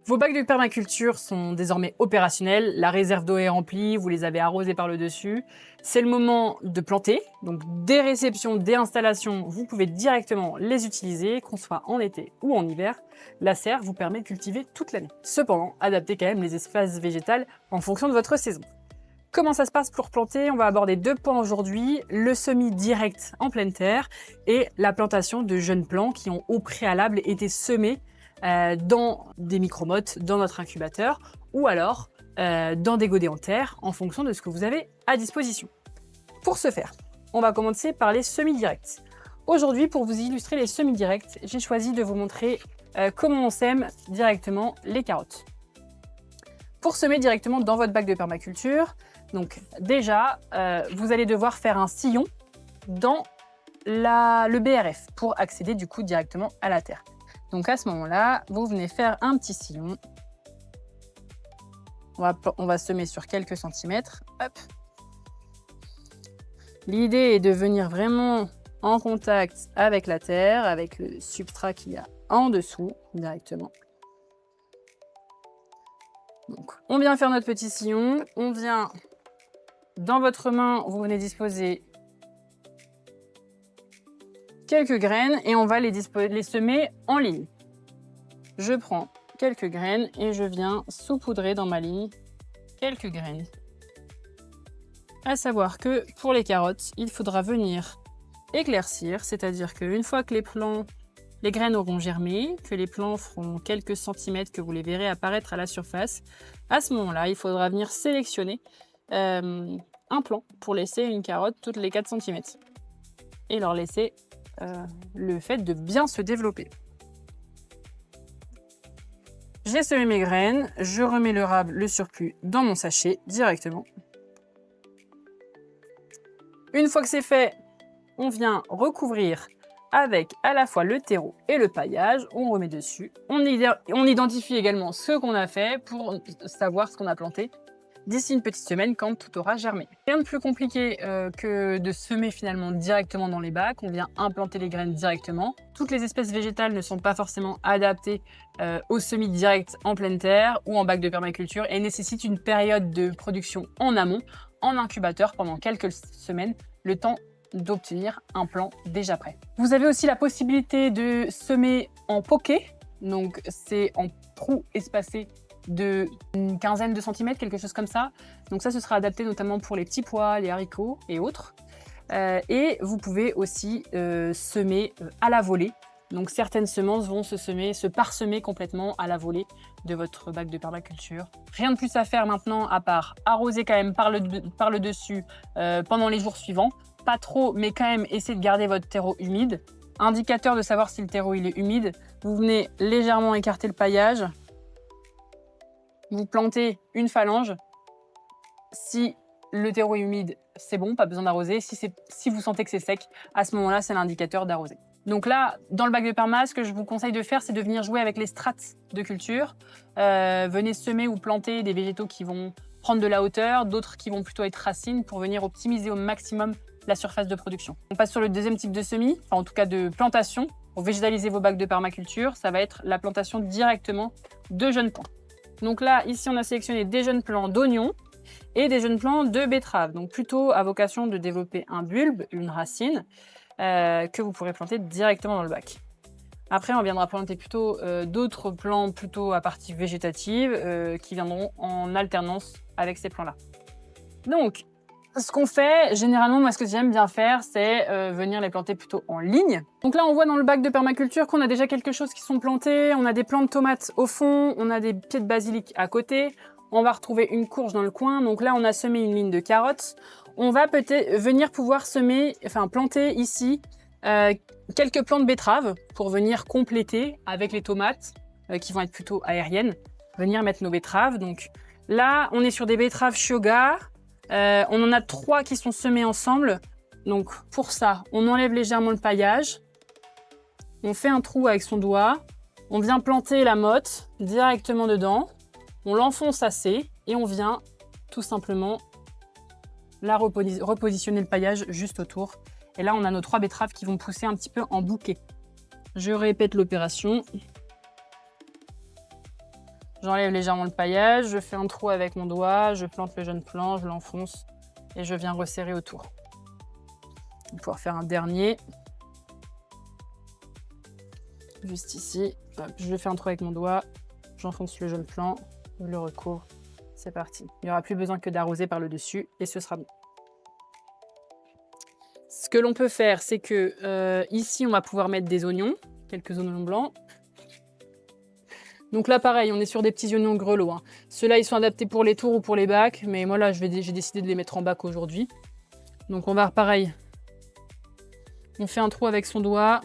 Vos bacs de permaculture sont désormais opérationnels, la réserve d'eau est remplie, vous les avez arrosés par le dessus. C'est le moment de planter, donc dès réception, dès installation, vous pouvez directement les utiliser, qu'on soit en été ou en hiver. La serre vous permet de cultiver toute l'année. Cependant, adaptez quand même les espaces végétales en fonction de votre saison. Comment ça se passe pour planter? On va aborder 2 points aujourd'hui, le semis direct en pleine terre et la plantation de jeunes plants qui ont au préalable été semés dans des micromottes, dans notre incubateur, ou alors dans des godets en terre, en fonction de ce que vous avez à disposition. Pour ce faire, on va commencer par les semis directs. Aujourd'hui, pour vous illustrer les semis directs, j'ai choisi de vous montrer comment on sème directement les carottes. Pour semer directement dans votre bac de permaculture, donc déjà, vous allez devoir faire un sillon dans le BRF pour accéder du coup directement à la terre. Donc à ce moment-là, vous venez faire un petit sillon. On va semer sur quelques centimètres. Hop. L'idée est de venir vraiment en contact avec la terre, avec le substrat qu'il y a en dessous directement. Donc, on vient faire notre petit sillon. On vient, dans votre main, vous venez disposer quelques graines et on va les semer en ligne. Je prends quelques graines et je viens saupoudrer dans ma ligne quelques graines. À savoir que pour les carottes, il faudra venir éclaircir, c'est-à-dire qu'une fois que les graines auront germé, que les plants feront quelques centimètres, que vous les verrez apparaître à la surface, à ce moment-là, il faudra venir sélectionner un plant pour laisser une carotte toutes les 4 cm et leur laisser le fait de bien se développer. J'ai semé mes graines, je remets le surplus dans mon sachet directement. Une fois que c'est fait, on vient recouvrir avec à la fois le terreau et le paillage, on remet dessus. On identifie également ce qu'on a fait pour savoir ce qu'on a planté d'ici une petite semaine quand tout aura germé. Rien de plus compliqué que de semer finalement directement dans les bacs. On vient implanter les graines directement. Toutes les espèces végétales ne sont pas forcément adaptées au semis direct en pleine terre ou en bac de permaculture et nécessitent une période de production en amont, en incubateur pendant quelques semaines, le temps d'obtenir un plant déjà prêt. Vous avez aussi la possibilité de semer en poké, donc c'est en trous espacés de une quinzaine de centimètres, quelque chose comme ça. Donc ça, ce sera adapté notamment pour les petits pois, les haricots et autres. Et vous pouvez aussi semer à la volée. Donc certaines semences vont se parsemer complètement à la volée de votre bac de permaculture. Rien de plus à faire maintenant à part arroser quand même par le dessus pendant les jours suivants. Pas trop, mais quand même essayer de garder votre terreau humide. Indicateur de savoir si le terreau il est humide, vous venez légèrement écarter le paillage. Vous plantez une phalange. Si le terreau est humide, c'est bon, pas besoin d'arroser. Si vous sentez que c'est sec, à ce moment-là, c'est l'indicateur d'arroser. Donc là, dans le bac de perma, ce que je vous conseille de faire, c'est de venir jouer avec les strates de culture. Venez semer ou planter des végétaux qui vont prendre de la hauteur, d'autres qui vont plutôt être racines pour venir optimiser au maximum la surface de production. On passe sur le deuxième type de semis, enfin en tout cas de plantation. Pour végétaliser vos bacs de permaculture, ça va être la plantation directement de jeunes plants. Donc là, ici, on a sélectionné des jeunes plants d'oignons et des jeunes plants de betteraves. Donc plutôt à vocation de développer un bulbe, une racine, que vous pourrez planter directement dans le bac. Après, on viendra planter plutôt d'autres plants plutôt à partie végétative qui viendront en alternance avec ces plants-là. Donc, ce qu'on fait, généralement, moi, ce que j'aime bien faire, c'est venir les planter plutôt en ligne. Donc là, on voit dans le bac de permaculture qu'on a déjà quelque chose qui sont plantés. On a des plants de tomates au fond, on a des pieds de basilic à côté. On va retrouver une courge dans le coin. Donc là, on a semé une ligne de carottes. On va peut-être venir pouvoir planter ici quelques plants de betteraves pour venir compléter avec les tomates qui vont être plutôt aériennes. Venir mettre nos betteraves. Donc là, on est sur des betteraves Shioga. On en a 3 qui sont semés ensemble. Donc pour ça, on enlève légèrement le paillage. On fait un trou avec son doigt. On vient planter la motte directement dedans. On l'enfonce assez et on vient tout simplement repositionner le paillage juste autour. Et là, on a nos 3 betteraves qui vont pousser un petit peu en bouquet. Je répète l'opération. J'enlève légèrement le paillage, je fais un trou avec mon doigt, je plante le jeune plant, je l'enfonce et je viens resserrer autour. On va pouvoir faire un dernier. Juste ici. Hop, je fais un trou avec mon doigt, j'enfonce le jeune plant, je le recouvre. C'est parti. Il n'y aura plus besoin que d'arroser par le dessus et ce sera bon. Ce que l'on peut faire, c'est que ici, on va pouvoir mettre des oignons, quelques oignons blancs. Donc là, pareil, on est sur des petits oignons grelots. Hein. Ceux-là, ils sont adaptés pour les tours ou pour les bacs, mais moi là, j'ai décidé de les mettre en bac aujourd'hui. Donc on va pareil. On fait un trou avec son doigt.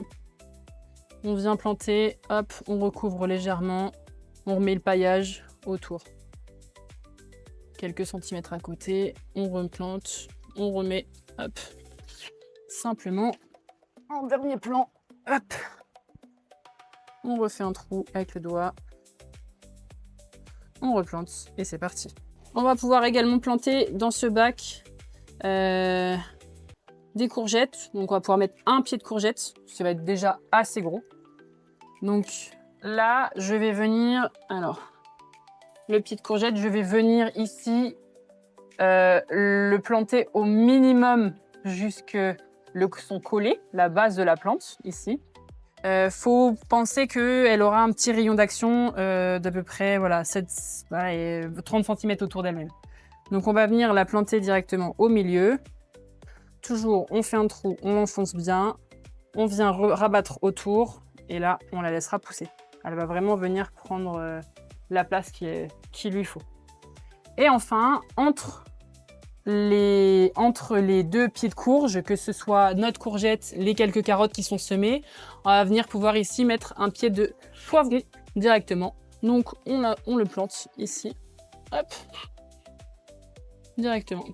On vient planter, hop, on recouvre légèrement. On remet le paillage autour. Quelques centimètres à côté, on replante, on remet, hop, simplement en dernier plan, hop, on refait un trou avec le doigt, on replante et c'est parti. On va pouvoir également planter dans ce bac des courgettes, donc on va pouvoir mettre un pied de courgette, ça va être déjà assez gros. Donc là, je vais venir, alors, le pied de courgette, je vais venir ici le planter au minimum jusque son collet, la base de la plante, ici. Faut penser qu'elle aura un petit rayon d'action d'à peu près voilà, 30 cm autour d'elle-même. Donc on va venir la planter directement au milieu. Toujours, on fait un trou, on l'enfonce bien, on vient rabattre autour et là, on la laissera pousser. Elle va vraiment venir prendre la place qu'il lui faut. Et enfin, entre les deux pieds de courge, que ce soit notre courgette, les quelques carottes qui sont semées, on va venir pouvoir ici mettre un pied de poivron directement. Donc on le plante ici, hop, directement.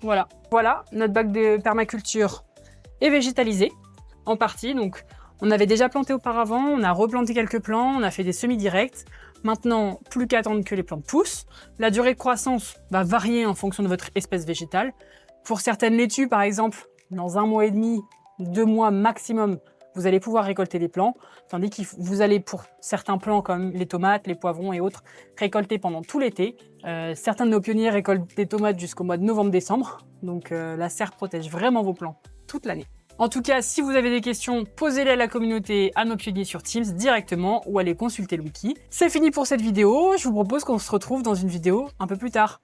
Voilà, notre bac de permaculture est végétalisé en partie. Donc on avait déjà planté auparavant, on a replanté quelques plants, on a fait des semis directs. Maintenant, plus qu'à attendre que les plantes poussent. La durée de croissance va varier en fonction de votre espèce végétale. Pour certaines laitues, par exemple, dans 1 mois et demi, 2 mois maximum, vous allez pouvoir récolter les plants. Tandis que vous allez, pour certains plants comme les tomates, les poivrons et autres, récolter pendant tout l'été. Certains de nos pionniers récoltent des tomates jusqu'au mois de novembre-décembre. Donc la serre protège vraiment vos plants toute l'année. En tout cas, si vous avez des questions, posez-les à la communauté, à nos pionniers sur Teams directement ou allez consulter le wiki. C'est fini pour cette vidéo, je vous propose qu'on se retrouve dans une vidéo un peu plus tard.